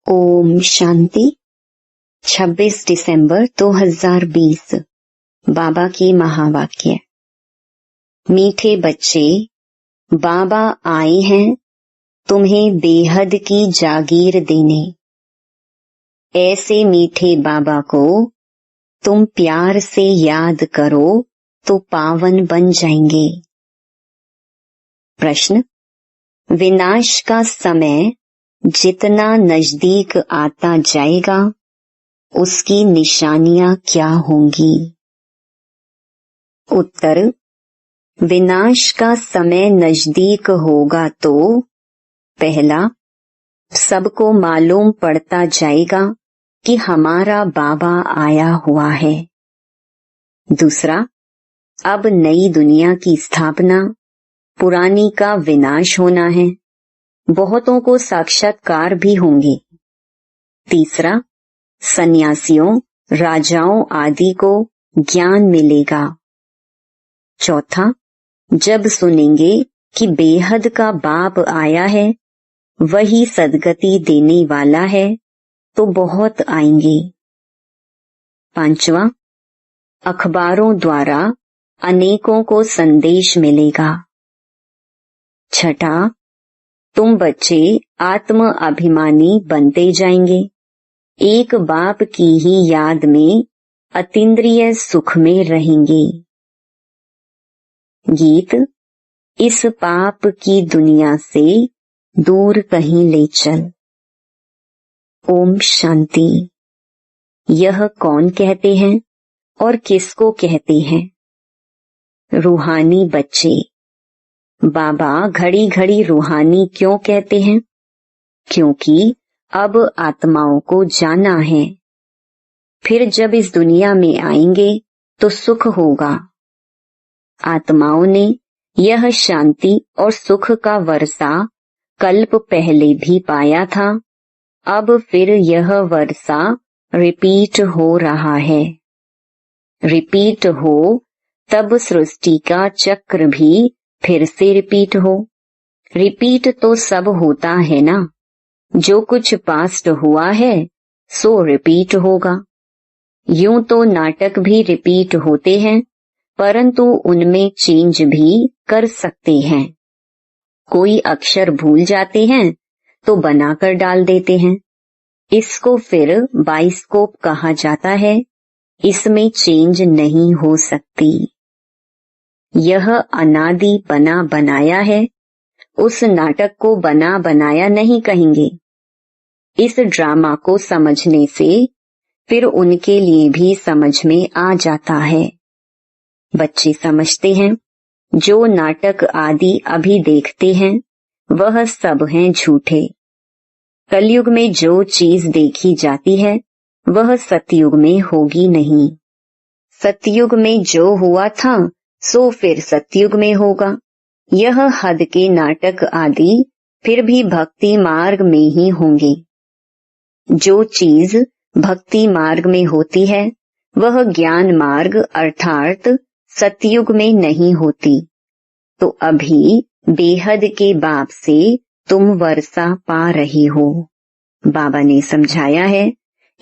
ओम शांति। 26 दिसंबर 2020 बाबा की महावाक्य। मीठे बच्चे, बाबा आए हैं तुम्हें बेहद की जागीर देने। ऐसे मीठे बाबा को तुम प्यार से याद करो तो पावन बन जाएंगे। प्रश्न: विनाश का समय जितना नजदीक आता जाएगा उसकी निशानियां क्या होंगी? उत्तर: विनाश का समय नजदीक होगा तो पहला, सबको मालूम पड़ता जाएगा कि हमारा बाबा आया हुआ है। दूसरा, अब नई दुनिया की स्थापना, पुरानी का विनाश होना है। बहुतों को साक्षात्कार भी होंगे। तीसरा, सन्यासियों, राजाओं आदि को ज्ञान मिलेगा। चौथा, जब सुनेंगे कि बेहद का बाप आया है, वही सद्गति देने वाला है, तो बहुत आएंगे। पांचवा, अखबारों द्वारा अनेकों को संदेश मिलेगा। छठा, तुम बच्चे आत्म अभिमानी बनते जाएंगे। एक बाप की ही याद में अतीन्द्रिय सुख में रहेंगे। गीत: इस पाप की दुनिया से दूर कहीं ले चल। ओम शांति। यह कौन कहते हैं और किसको कहते हैं? रूहानी बच्चे। बाबा घड़ी घड़ी रूहानी क्यों कहते हैं? क्योंकि अब आत्माओं को जाना है। फिर जब इस दुनिया में आएंगे तो सुख होगा। आत्माओं ने यह शांति और सुख का वर्षा कल्प पहले भी पाया था। अब फिर यह वर्षा रिपीट हो रहा है। रिपीट हो तब सृष्टि का चक्र भी फिर से रिपीट हो। रिपीट तो सब होता है ना। जो कुछ पास्ट हुआ है सो रिपीट होगा। यूं तो नाटक भी रिपीट होते हैं, परंतु उनमें चेंज भी कर सकते हैं। कोई अक्षर भूल जाते हैं तो बनाकर डाल देते हैं। इसको फिर बाइस्कोप कहा जाता है। इसमें चेंज नहीं हो सकती। यह अनादि बना बनाया है। उस नाटक को बना बनाया नहीं कहेंगे। इस ड्रामा को समझने से फिर उनके लिए भी समझ में आ जाता है। बच्चे समझते हैं जो नाटक आदि अभी देखते हैं वह सब हैं झूठे। कलयुग में जो चीज देखी जाती है वह सतयुग में होगी नहीं। सतयुग में जो हुआ था सो फिर सतयुग में होगा। यह हद के नाटक आदि फिर भी भक्ति मार्ग में ही होंगे। जो चीज भक्ति मार्ग में होती है वह ज्ञान मार्ग अर्थात सतयुग में नहीं होती। तो अभी बेहद के बाप से तुम वर्षा पा रही हो। बाबा ने समझाया है,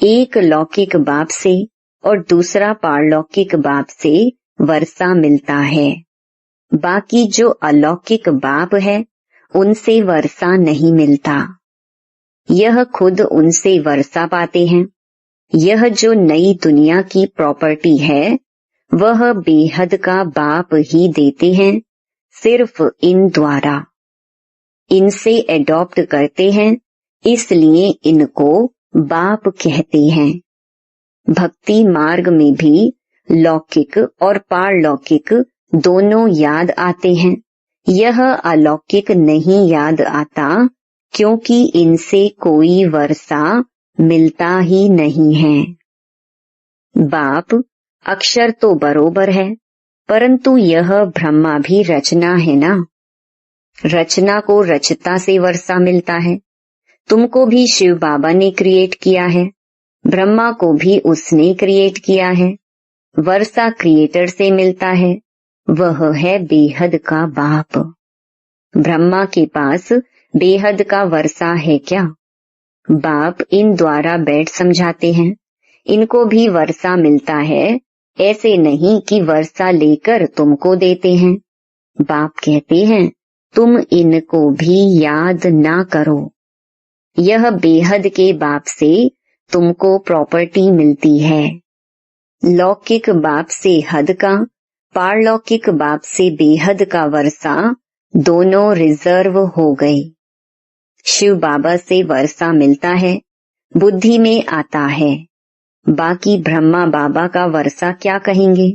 एक लौकिक बाप से और दूसरा पारलौकिक बाप से वर्षा मिलता है। बाकी जो अलौकिक बाप है उनसे वर्षा नहीं मिलता। यह खुद उनसे वर्षा पाते हैं। यह जो नई दुनिया की प्रॉपर्टी है वह बेहद का बाप ही देते हैं, सिर्फ इन द्वारा। इनसे एडॉप्ट करते हैं, इसलिए इनको बाप कहते हैं। भक्ति मार्ग में भी लौकिक और पारलौकिक दोनों याद आते हैं। यह अलौकिक नहीं याद आता क्योंकि इनसे कोई वर्षा मिलता ही नहीं है। बाप अक्षर तो बरोबर है, परंतु यह ब्रह्मा भी रचना है ना। रचना को रचता से वर्षा मिलता है। तुमको भी शिव बाबा ने क्रिएट किया है। ब्रह्मा को भी उसने क्रिएट किया है। वर्षा क्रिएटर से मिलता है, वह है बेहद का बाप। ब्रह्मा के पास बेहद का वर्षा है क्या? बाप इन द्वारा बैठ समझाते हैं, इनको भी वर्षा मिलता है, ऐसे नहीं कि वर्षा लेकर तुमको देते हैं। बाप कहते हैं तुम इनको भी याद ना करो। यह बेहद के बाप से तुमको प्रॉपर्टी मिलती है। लौकिक बाप से हद का, पारलौकिक बाप से बेहद का वर्षा दोनों रिजर्व हो गए। शिव बाबा से वर्षा मिलता है, बुद्धि में आता है। बाकी ब्रह्मा बाबा का वर्षा क्या कहेंगे?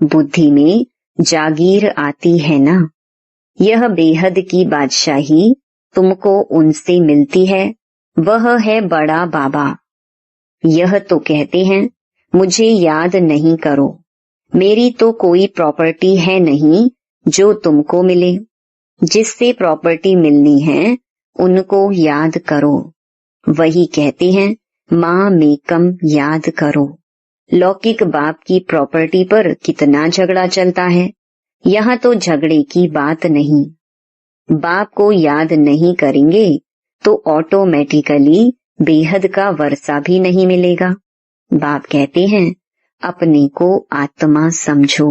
बुद्धि में जागीर आती है ना। यह बेहद की बादशाही तुमको उनसे मिलती है, वह है बड़ा बाबा। यह तो कहते हैं मुझे याद नहीं करो, मेरी तो कोई प्रॉपर्टी है नहीं जो तुमको मिले। जिससे प्रॉपर्टी मिलनी है उनको याद करो। वही कहते हैं माँ मेकम याद करो। लौकिक बाप की प्रॉपर्टी पर कितना झगड़ा चलता है, यहाँ तो झगड़े की बात नहीं। बाप को याद नहीं करेंगे तो ऑटोमेटिकली बेहद का वर्षा भी नहीं मिलेगा। बाप कहते हैं अपने को आत्मा समझो।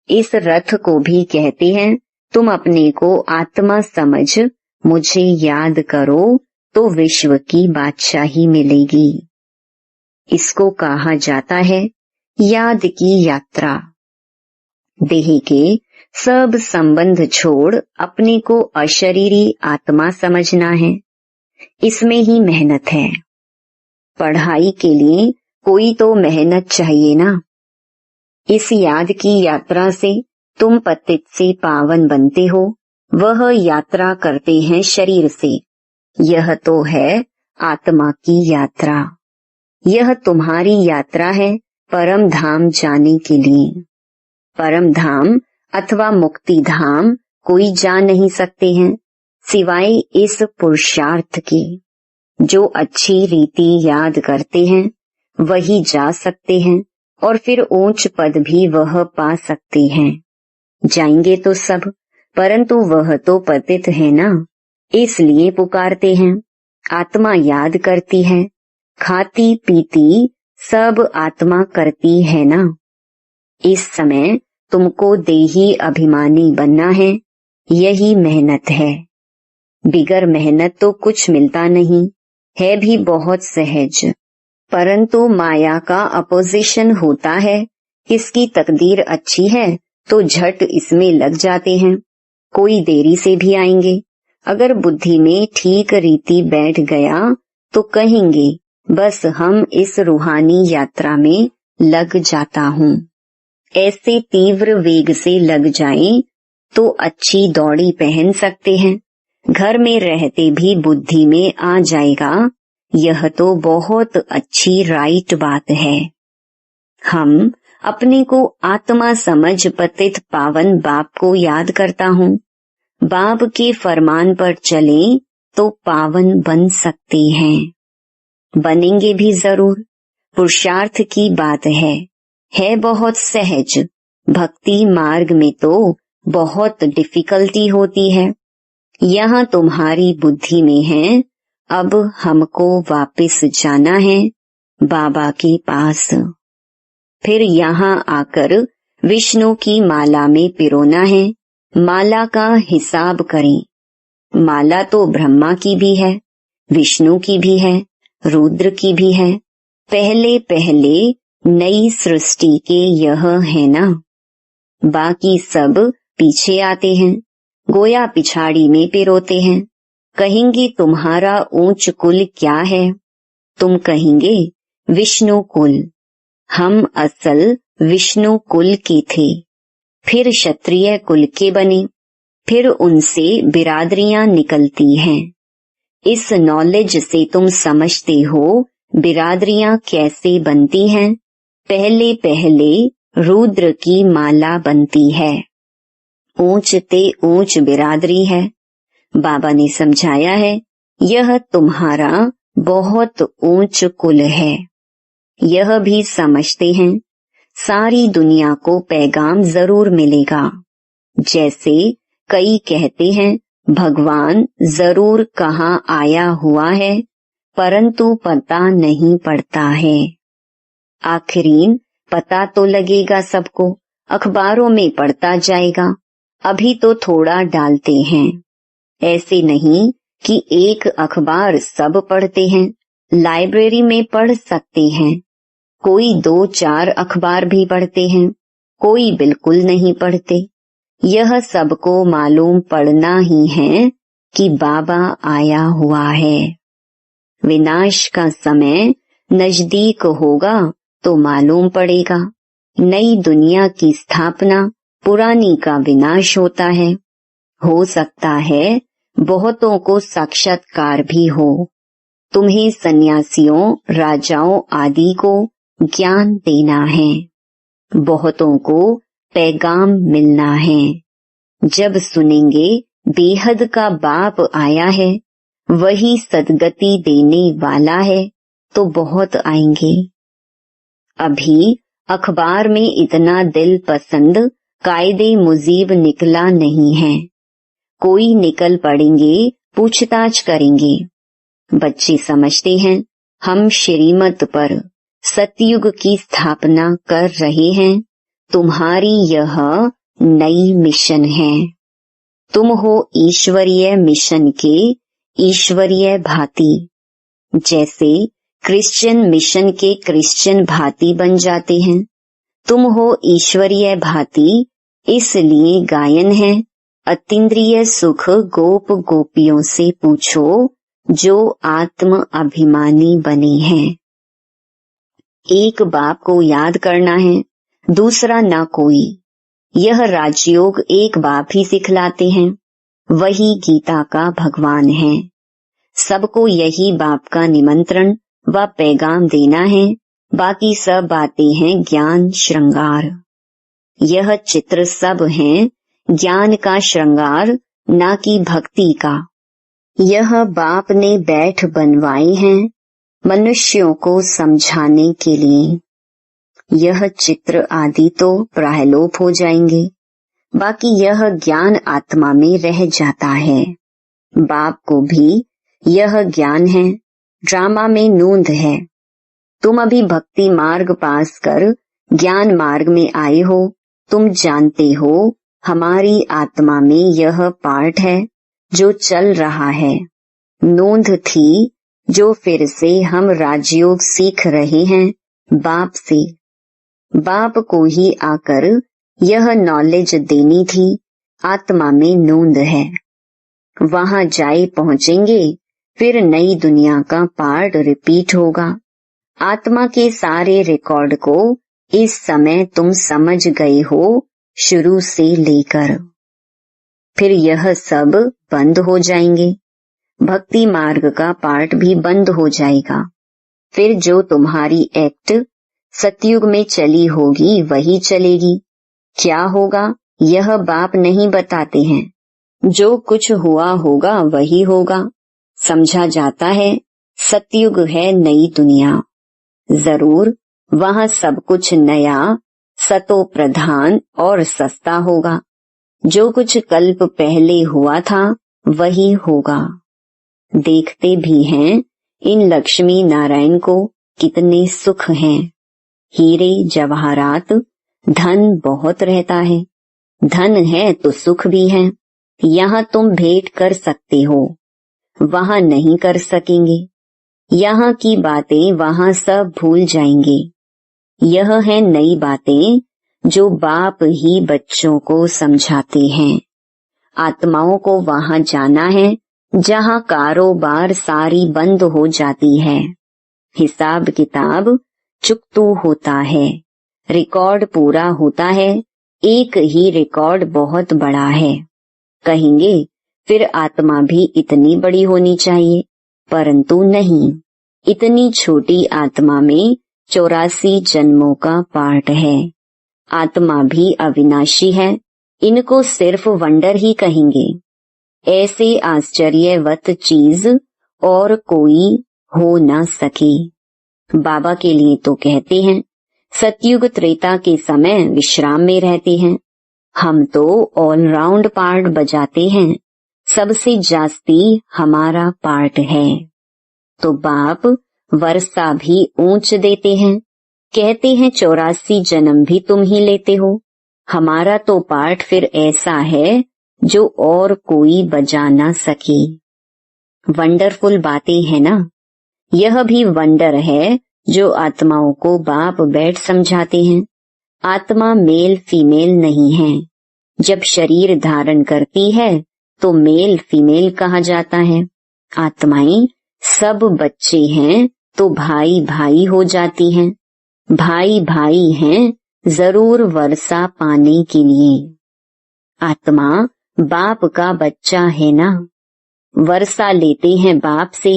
इस रथ को भी कहते हैं तुम अपने को आत्मा समझ मुझे याद करो तो विश्व की बादशाही मिलेगी। इसको कहा जाता है याद की यात्रा। देह के सब संबंध छोड़ अपने को अशरीरी आत्मा समझना है। इसमें ही मेहनत है। पढ़ाई के लिए कोई तो मेहनत चाहिए ना। इस याद की यात्रा से तुम पतित से पावन बनते हो। वह यात्रा करते हैं शरीर से। यह तो है आत्मा की यात्रा। यह तुम्हारी यात्रा है परम धाम जाने के लिए। परम धाम अथवा मुक्ति धाम कोई जा नहीं सकते हैं सिवाय इस पुरुषार्थ के। जो अच्छी रीति याद करते हैं वही जा सकते हैं और फिर ऊंच पद भी वह पा सकते हैं। जाएंगे तो सब, परंतु वह तो पतित है ना, इसलिए पुकारते हैं। आत्मा याद करती है, खाती पीती सब आत्मा करती है ना। इस समय तुमको देही अभिमानी बनना है, यही मेहनत है। बिगर मेहनत तो कुछ मिलता नहीं है, भी बहुत सहज। परंतु माया का अपोजिशन होता है। किसकी तकदीर अच्छी है तो झट इसमें लग जाते हैं। कोई देरी से भी आएंगे। अगर बुद्धि में ठीक रीति बैठ गया तो कहेंगे बस हम इस रूहानी यात्रा में लग जाता हूँ। ऐसे तीव्र वेग से लग जाएं तो अच्छी दौड़ी पहन सकते हैं। घर में रहते भी बुद्धि में आ जाएगा। यह तो बहुत अच्छी राइट बात है। हम अपने को आत्मा समझ पतित पावन बाप को याद करता हूँ। बाप के फरमान पर चले तो पावन बन सकते हैं। बनेंगे भी जरूर। पुरुषार्थ की बात है बहुत सहज। भक्ति मार्ग में तो बहुत डिफिकल्टी होती है। यहाँ तुम्हारी बुद्धि में है अब हमको वापस जाना है बाबा के पास। फिर यहाँ आकर विष्णु की माला में पिरोना है। माला का हिसाब करें। माला तो ब्रह्मा की भी है, विष्णु की भी है, रुद्र की भी है। पहले पहले नई सृष्टि के यह है ना। बाकी सब पीछे आते हैं, गोया पिछाड़ी में पिरोते हैं। कहेंगे तुम्हारा ऊंच कुल क्या है? तुम कहेंगे विष्णु कुल। हम असल विष्णु कुल के थे, फिर क्षत्रिय कुल के बने, फिर उनसे बिरादरियां निकलती हैं। इस नॉलेज से तुम समझते हो बिरादरियां कैसे बनती हैं। पहले पहले रुद्र की माला बनती है। ऊंच ते ऊंच बिरादरी है। बाबा ने समझाया है यह तुम्हारा बहुत ऊंच कुल है। यह भी समझते हैं सारी दुनिया को पैगाम जरूर मिलेगा। जैसे कई कहते हैं भगवान जरूर कहाँ आया हुआ है, परंतु पता नहीं पड़ता है। आखिरीन पता तो लगेगा सबको, अखबारों में पढ़ता जाएगा। अभी तो थोड़ा डालते हैं। ऐसे नहीं कि एक अखबार सब पढ़ते हैं, लाइब्रेरी में पढ़ सकते हैं। कोई 2-4 अखबार भी पढ़ते हैं, कोई बिल्कुल नहीं पढ़ते। यह सबको मालूम पड़ना ही है कि बाबा आया हुआ है। विनाश का समय नजदीक होगा तो मालूम पड़ेगा। नई दुनिया की स्थापना, पुरानी का विनाश होता है। हो सकता है बहुतों को साक्षात्कार भी हो। तुम्हें सन्यासियों, राजाओं आदि को ज्ञान देना है। बहुतों को पैगाम मिलना है। जब सुनेंगे बेहद का बाप आया है, वही सदगति देने वाला है, तो बहुत आएंगे। अभी अखबार में इतना दिल पसंद कायदे मुजीब निकला नहीं है। कोई निकल पड़ेंगे, पूछताछ करेंगे। बच्चे समझते हैं हम श्रीमत पर सतयुग की स्थापना कर रहे हैं। तुम्हारी यह नई मिशन है। तुम हो ईश्वरीय मिशन के ईश्वरीय भांति। जैसे क्रिश्चियन मिशन के क्रिश्चियन भांति बन जाते हैं, तुम हो ईश्वरीय भांति। इसलिए गायन है, अतीन्द्रिय सुख गोप गोपियों से पूछो जो आत्म अभिमानी बने हैं। एक बाप को याद करना है, दूसरा ना कोई। यह राजयोग एक बाप ही सिखलाते हैं, वही गीता का भगवान है। सबको यही बाप का निमंत्रण व पैगाम देना है। बाकी सब बातें हैं ज्ञान श्रृंगार। यह चित्र सब हैं ज्ञान का श्रृंगार, ना कि भक्ति का। यह बाप ने बैठ बनवाए हैं मनुष्यों को समझाने के लिए। यह चित्र आदि तो प्रायलोप हो जाएंगे, बाकी यह ज्ञान आत्मा में रह जाता है। बाप को भी यह ज्ञान है, ड्रामा में नूंद है। तुम अभी भक्ति मार्ग पास कर ज्ञान मार्ग में आए हो। तुम जानते हो हमारी आत्मा में यह पार्ट है जो चल रहा है। नूंद थी जो फिर से हम राजयोग सीख रहे हैं बाप से। बाप को ही आकर यह नॉलेज देनी थी। आत्मा में नूंद है, वहां जाए पहुंचेंगे, फिर नई दुनिया का पार्ट रिपीट होगा। आत्मा के सारे रिकॉर्ड को इस समय तुम समझ गए हो, शुरू से लेकर। फिर यह सब बंद हो जाएंगे। भक्ति मार्ग का पार्ट भी बंद हो जाएगा। फिर जो तुम्हारी एक्ट सतयुग में चली होगी वही चलेगी। क्या होगा यह बाप नहीं बताते हैं। जो कुछ हुआ होगा वही होगा। समझा जाता है सतयुग है नई दुनिया। जरूर वहां सब कुछ नया, सतो प्रधान और सस्ता होगा। जो कुछ कल्प पहले हुआ था वही होगा। देखते भी हैं इन लक्ष्मी नारायण को कितने सुख हैं। हीरे जवाहरात, धन बहुत रहता है। धन है तो सुख भी है। यहाँ तुम भेंट कर सकते हो, वहां नहीं कर सकेंगे। यहाँ की बातें वहां सब भूल जाएंगे। यह है नई बातें जो बाप ही बच्चों को समझाते हैं। आत्माओं को वहां जाना है जहां कारोबार सारी बंद हो जाती है। हिसाब किताब चुकतू होता है। रिकॉर्ड पूरा होता है। एक ही रिकॉर्ड बहुत बड़ा है। कहेंगे फिर आत्मा भी इतनी बड़ी होनी चाहिए, परंतु नहीं। इतनी छोटी आत्मा में 84 जन्मों का पार्ट है। आत्मा भी अविनाशी है। इनको सिर्फ वंडर ही कहेंगे। ऐसे आश्चर्यवत चीज और कोई हो न सके। बाबा के लिए तो कहते हैं सतयुग त्रेता के समय विश्राम में रहते हैं। हम तो ऑलराउंड पार्ट बजाते हैं। सबसे जास्ती हमारा पार्ट है। तो बाप वर्षा भी ऊंच देते हैं, कहते हैं 84 जन्म भी तुम ही लेते हो। हमारा तो पाठ फिर ऐसा है जो और कोई बजा ना सके। वंडरफुल बातें है ना। यह भी वंडर है जो आत्माओं को बाप बैठ समझाते हैं। आत्मा मेल फीमेल नहीं है। जब शरीर धारण करती है तो मेल फीमेल कहा जाता है। आत्माएं सब बच्चे हैं तो भाई भाई हो जाती हैं। भाई भाई हैं जरूर वर्षा पाने के लिए। आत्मा बाप का बच्चा है ना। वर्षा लेते हैं बाप से,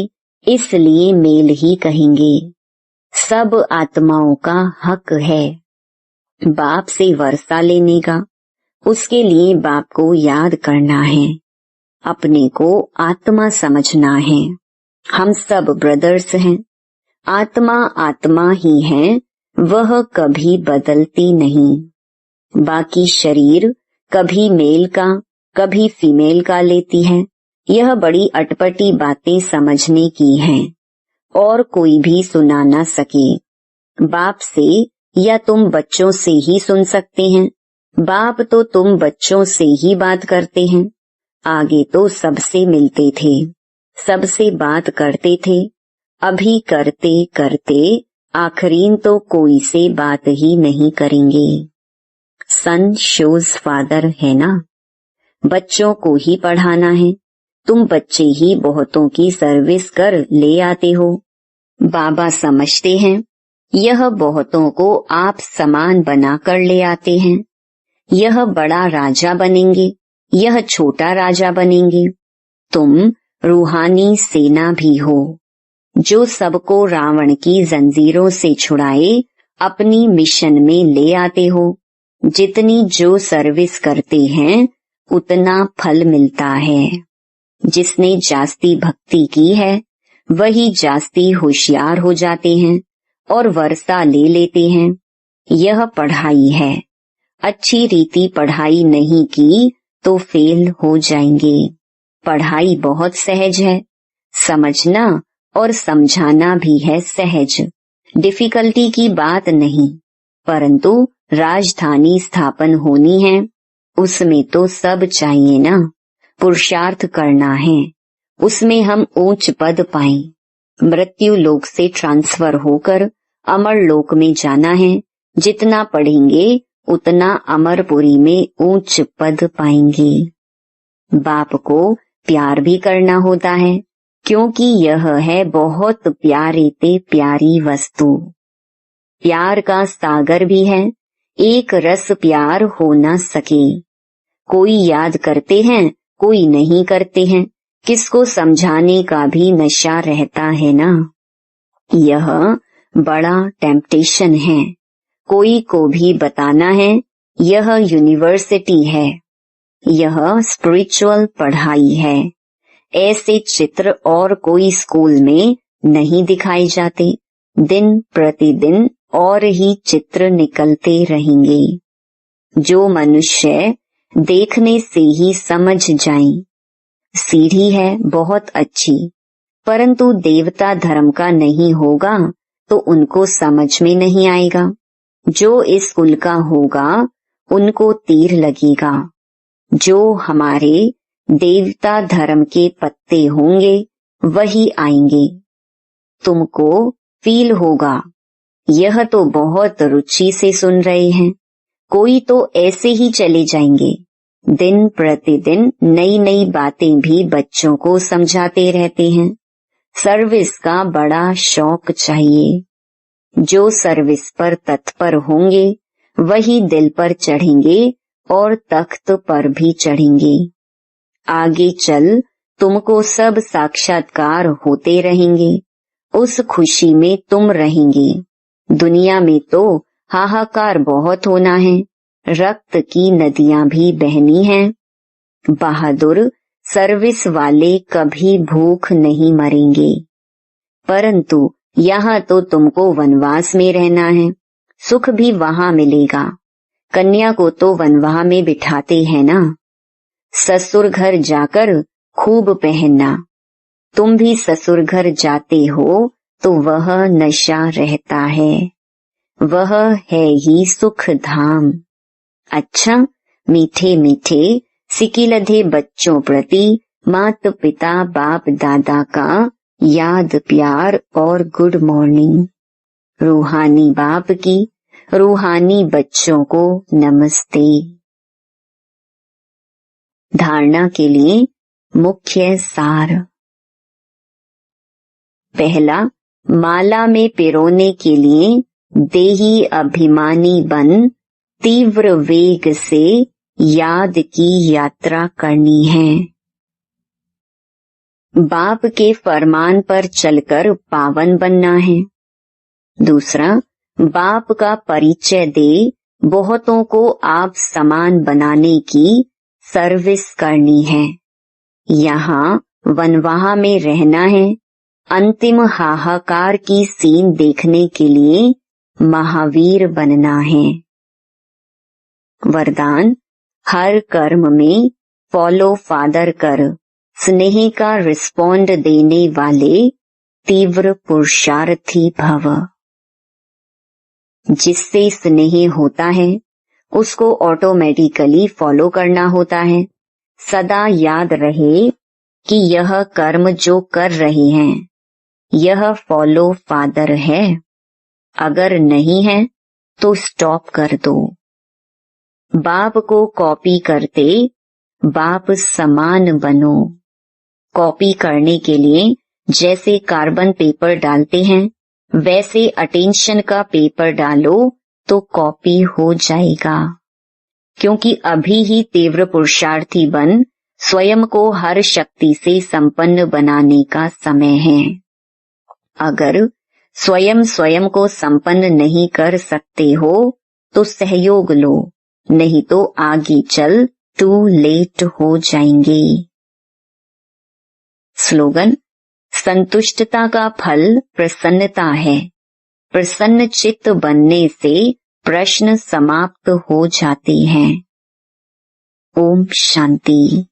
इसलिए मेल ही कहेंगे। सब आत्माओं का हक है बाप से वर्षा लेने का। उसके लिए बाप को याद करना है, अपने को आत्मा समझना है। हम सब ब्रदर्स हैं। आत्मा आत्मा ही है, वह कभी बदलती नहीं। बाकी शरीर कभी मेल का कभी फीमेल का लेती है। यह बड़ी अटपटी बातें समझने की हैं और कोई भी सुना ना सके। बाप से या तुम बच्चों से ही सुन सकते हैं। बाप तो तुम बच्चों से ही बात करते हैं। आगे तो सबसे मिलते थे, सबसे बात करते थे। अभी करते करते आखिरीन तो कोई से बात ही नहीं करेंगे। सन शोज फादर है ना। बच्चों को ही पढ़ाना है। तुम बच्चे ही बहुतों की सर्विस कर ले आते हो। बाबा समझते हैं यह बहुतों को आप समान बनाकर ले आते हैं। यह बड़ा राजा बनेंगे, यह छोटा राजा बनेंगे। तुम रूहानी सेना भी हो जो सबको रावण की जंजीरों से छुड़ाए अपनी मिशन में ले आते हो। जितनी जो सर्विस करते हैं उतना फल मिलता है। जिसने जास्ती भक्ति की है वही जास्ती होशियार हो जाते हैं और वर्षा ले लेते हैं। यह पढ़ाई है। अच्छी रीति पढ़ाई नहीं की तो फेल हो जाएंगे। पढ़ाई बहुत सहज है, समझना और समझाना भी है सहज। डिफिकल्टी की बात नहीं, परंतु राजधानी स्थापन होनी है, उसमें तो सब चाहिए ना। पुरुषार्थ करना है, उसमें हम ऊंच पद पाएं। मृत्यु लोक से ट्रांसफर होकर अमर लोक में जाना है। जितना पढ़ेंगे उतना अमरपुरी में ऊंच पद पाएंगे। बाप को प्यार भी करना होता है, क्योंकि यह है बहुत प्यारे ते प्यारी वस्तु। प्यार का सागर भी है, एक रस प्यार हो न सके। कोई याद करते हैं, कोई नहीं करते हैं। किसको समझाने का भी नशा रहता है ना। यह बड़ा टेम्पटेशन है। कोई को भी बताना है यह यूनिवर्सिटी है, यह स्पिरिचुअल पढ़ाई है। ऐसे चित्र और कोई स्कूल में नहीं दिखाए जाते। दिन प्रतिदिन और ही चित्र निकलते रहेंगे। जो मनुष्य देखने से ही समझ जाएं। सीढ़ी है बहुत अच्छी, परंतु देवता धर्म का नहीं होगा तो उनको समझ में नहीं आएगा। जो इस कुल का होगा उनको तीर लगेगा। जो हमारे देवता धर्म के पत्ते होंगे वही आएंगे। तुमको फील होगा यह तो बहुत रुचि से सुन रहे हैं। कोई तो ऐसे ही चले जाएंगे। दिन प्रतिदिन नई नई बातें भी बच्चों को समझाते रहते हैं। सर्विस का बड़ा शौक चाहिए। जो सर्विस पर तत्पर होंगे वही दिल पर चढ़ेंगे और तख्त पर भी चढ़ेंगे। आगे चल तुमको सब साक्षात्कार होते रहेंगे। उस खुशी में तुम रहेंगे। दुनिया में तो हाहाकार बहुत होना है। रक्त की नदियां भी बहनी हैं। बहादुर सर्विस वाले कभी भूख नहीं मरेंगे। परंतु यहाँ तो तुमको वनवास में रहना है। सुख भी वहाँ मिलेगा। कन्या को तो वनवाह में बिठाते हैं ना। ससुर घर जाकर खूब पहनना, तुम भी ससुर घर जाते हो तो वह नशा रहता है, वह है ही सुख धाम। अच्छा, मीठे मीठे सिकिलधे बच्चों प्रति माता पिता बाप दादा का याद प्यार और गुड मॉर्निंग। रूहानी बाप की रूहानी बच्चों को नमस्ते। धारणा के लिए मुख्य सार। पहला, माला में पिरोने के लिए देही अभिमानी बन तीव्र वेग से याद की यात्रा करनी है। बाप के फरमान पर चलकर पावन बनना है। दूसरा, बाप का परिचय दे बहुतों को आप समान बनाने की सर्विस करनी है। यहाँ वनवाह में रहना है। अंतिम हाहाकार की सीन देखने के लिए महावीर बनना है। वरदान, हर कर्म में फॉलो फादर कर स्नेह का रिस्पॉन्ड देने वाले तीव्र पुरुषार्थी भव। जिससे स्नेह होता है उसको ऑटोमेटिकली फॉलो करना होता है। सदा याद रहे कि यह कर्म जो कर रहे हैं यह फॉलो फादर है। अगर नहीं है तो स्टॉप कर दो। बाप को कॉपी करते बाप समान बनो। कॉपी करने के लिए जैसे कार्बन पेपर डालते हैं वैसे अटेंशन का पेपर डालो तो कॉपी हो जाएगा। क्योंकि अभी ही तीव्र पुरुषार्थी बन स्वयं को हर शक्ति से संपन्न बनाने का समय है। अगर स्वयं को संपन्न नहीं कर सकते हो तो सहयोग लो, नहीं तो आगे चल टू लेट हो जाएंगे। स्लोगन, संतुष्टता का फल प्रसन्नता है। प्रसन्न चित्त बनने से प्रश्न समाप्त हो जाते हैं। ओम शांति।